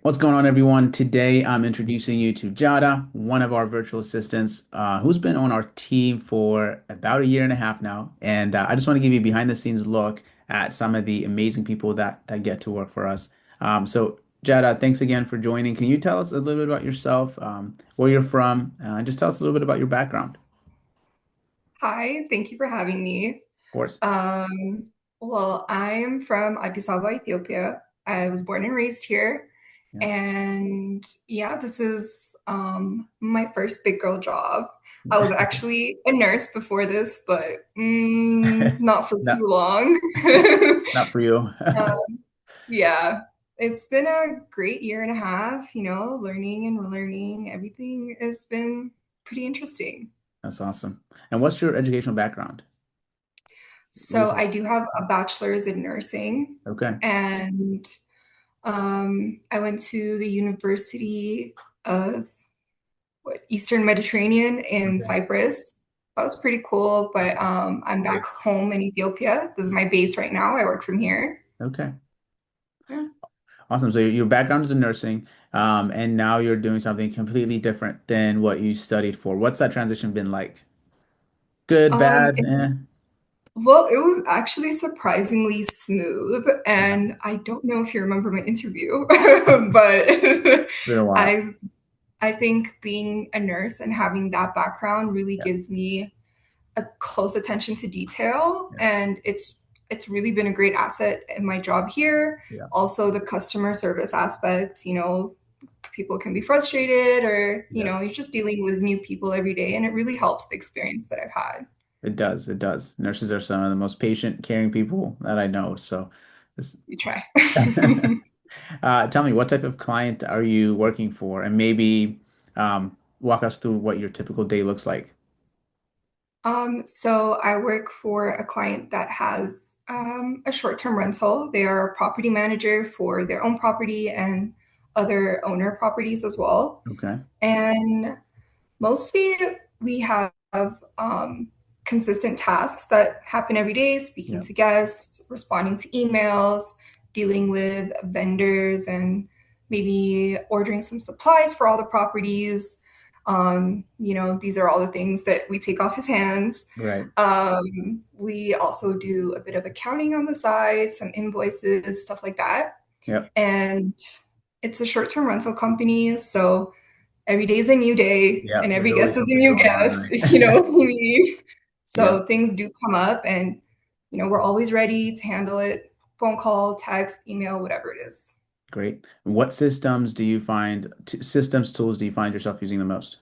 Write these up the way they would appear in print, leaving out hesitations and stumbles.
What's going on, everyone? Today, I'm introducing you to Jada, one of our virtual assistants, who's been on our team for about a year and a half now. And I just want to give you a behind the scenes look at some of the amazing people that get to work for us. Jada, thanks again for joining. Can you tell us a little bit about yourself, where you're from, and just tell us a little bit about your background, Hi, thank you for having me. of course. Um, I am from Addis Ababa, Ethiopia. I was born and raised here. Yeah. And yeah, this is my first big girl job. I was actually a nurse before this, but not for Not, too long. not for you. Um, yeah, it's been a great year and a half, learning and relearning. Everything has been pretty interesting. That's awesome. And what's your educational background? What So is it? I do have a bachelor's in nursing, Okay. and I went to the University of Eastern Mediterranean in Okay. Cyprus. That was pretty cool, but I'm back Great. home in Ethiopia. This is my base right now. I work from here. Okay. Yeah. Awesome. So your background is in nursing, and now you're doing something completely different than what you studied for. What's that transition been like? Good, Um, bad? it, Eh? it was actually surprisingly smooth, Yeah. and I don't know if you remember my interview, but It's been a while. I I think being a nurse and having that background really Yeah. gives me a close attention to detail, Yeah. and it's really been a great asset in my job here. Yeah. Also, the customer service aspect, people can be frustrated or, Yes. you're just dealing with new people every day, and it really helps the experience that I've had. It does. It does. Nurses are some of the most patient, caring people that I know. So, this, You try. tell me, what type of client are you working for? And maybe walk us through what your typical day looks like. So I work for a client that has a short-term rental. They are a property manager for their own property and other owner properties as well. Okay. And mostly we have um, consistent tasks that happen every day, speaking Yeah. to guests, responding to emails, dealing with vendors, and maybe ordering some supplies for all the properties. These are all the things that we take off his hands. Right. We also do a bit of accounting on the side, some invoices, stuff like that. Yep. And it's a short-term rental company, so every day is a new day Yeah. and every There's guest always is a something new going on, guest, right? if you know what I mean. Yeah. So things do come up, and we're always ready to handle it. Phone call, text, email, whatever it is. Great. What systems tools do you find yourself using the most?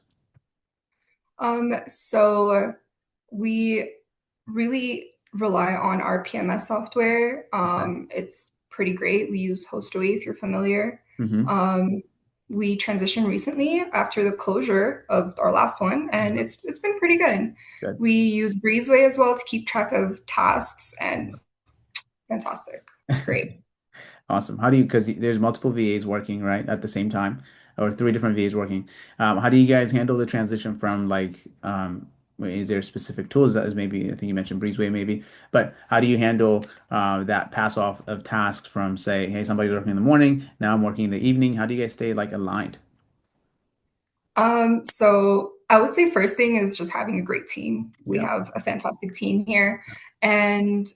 So we really rely on our PMS software. Okay. It's pretty great. We use Hostaway if you're familiar. Hmm. Um, we transitioned recently after the closure of our last one, and Yeah. it's been pretty good. Good. We use Breezeway as well to keep track of tasks, Yeah. and fantastic. It's great. Awesome. How do you, because there's multiple VAs working, right, at the same time, or three different VAs working. How do you guys handle the transition from is there specific tools that is maybe, I think you mentioned Breezeway maybe, but how do you handle that pass off of tasks from say, hey, somebody's working in the morning, now I'm working in the evening. How do you guys stay like aligned? So I would say first thing is just having a great team. We Yeah. have a fantastic team here, and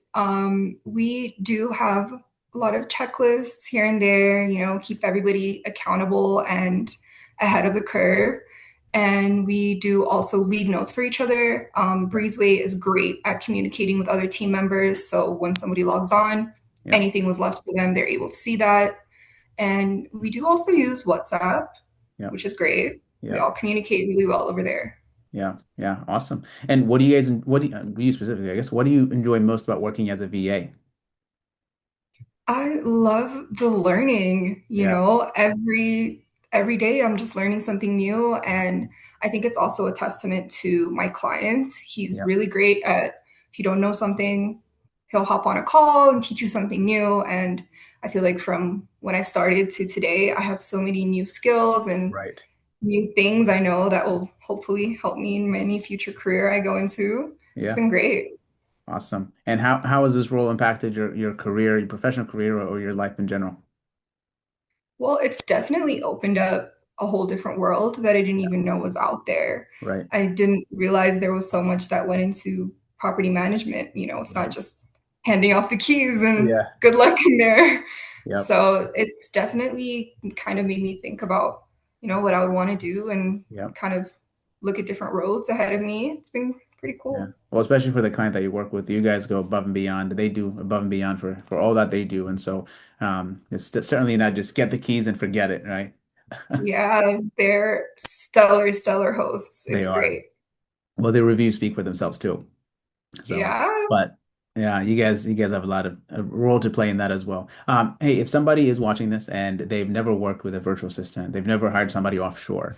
we do have a lot of checklists here and there, keep everybody accountable and ahead of the curve. And we do also leave notes for each other. Yeah. Breezeway is great at communicating with other team members. So when somebody logs on, Yeah. anything was left for them, they're able to see that. And we do also use WhatsApp, Yeah. which is great. We Yeah. all communicate really well over there. Yeah, yeah, awesome. And what do you guys, you specifically, I guess, what do you enjoy most about working as a VA? I love the learning, Yeah, every day I'm just learning something new, and I think it's also a testament to my client. He's yeah, really great at if you don't know something, he'll hop on a call and teach you something new, and I feel like from when I started to today, I have so many new skills and right. new things I know that will hopefully help me in any future career I go into. It's Yeah, been great. awesome. And how has this role impacted your career, your professional career, or your life in general? Well, it's definitely opened up a whole different world that I didn't Yeah. even know was out there. Right. I didn't realize there was so much that went into property management. It's not Right. just handing off the keys and Yeah. good luck in there. Yep. So it's definitely kind of made me think about, what I would want to do and Yep. kind of look at different roads ahead of me. It's been pretty Yeah. cool. Well, especially for the client that you work with, you guys go above and beyond. They do above and beyond for all that they do. And so it's certainly not just get the keys and forget it, right? Yeah, they're stellar, stellar hosts. They It's are. great. Well, their reviews speak for themselves too. So, Yeah. but yeah, you guys have a lot of a role to play in that as well. Hey, if somebody is watching this and they've never worked with a virtual assistant, they've never hired somebody offshore,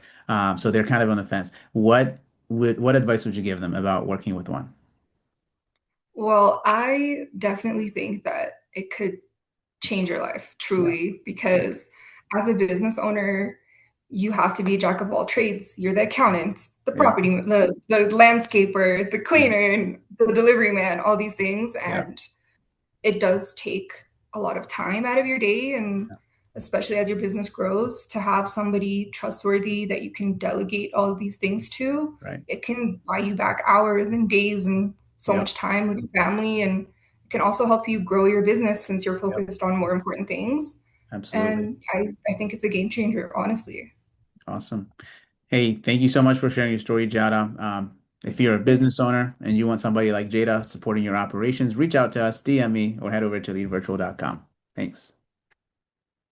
so they're kind of on the fence. What advice would you give them about working with one? Well, I definitely think that it could change your life, Yeah, truly, because as a business owner, you have to be a jack of all trades. You're the accountant, the yeah, property, the landscaper, the yeah, cleaner, and the delivery man, all these things. yeah, And it does take a lot of time out of your day. And yeah. especially as your business grows, to have somebody trustworthy that you can delegate all of these things to, Right. it can buy you back hours and days and so Yep. much time with your family. And it can also help you grow your business since you're Yep. focused on more important things. Absolutely. And I think it's a game changer, honestly. Awesome. Hey, thank you so much for sharing your story, Jada. If you're a Yes. business owner and you want somebody like Jada supporting your operations, reach out to us, DM me, or head over to leadvirtual.com. Thanks.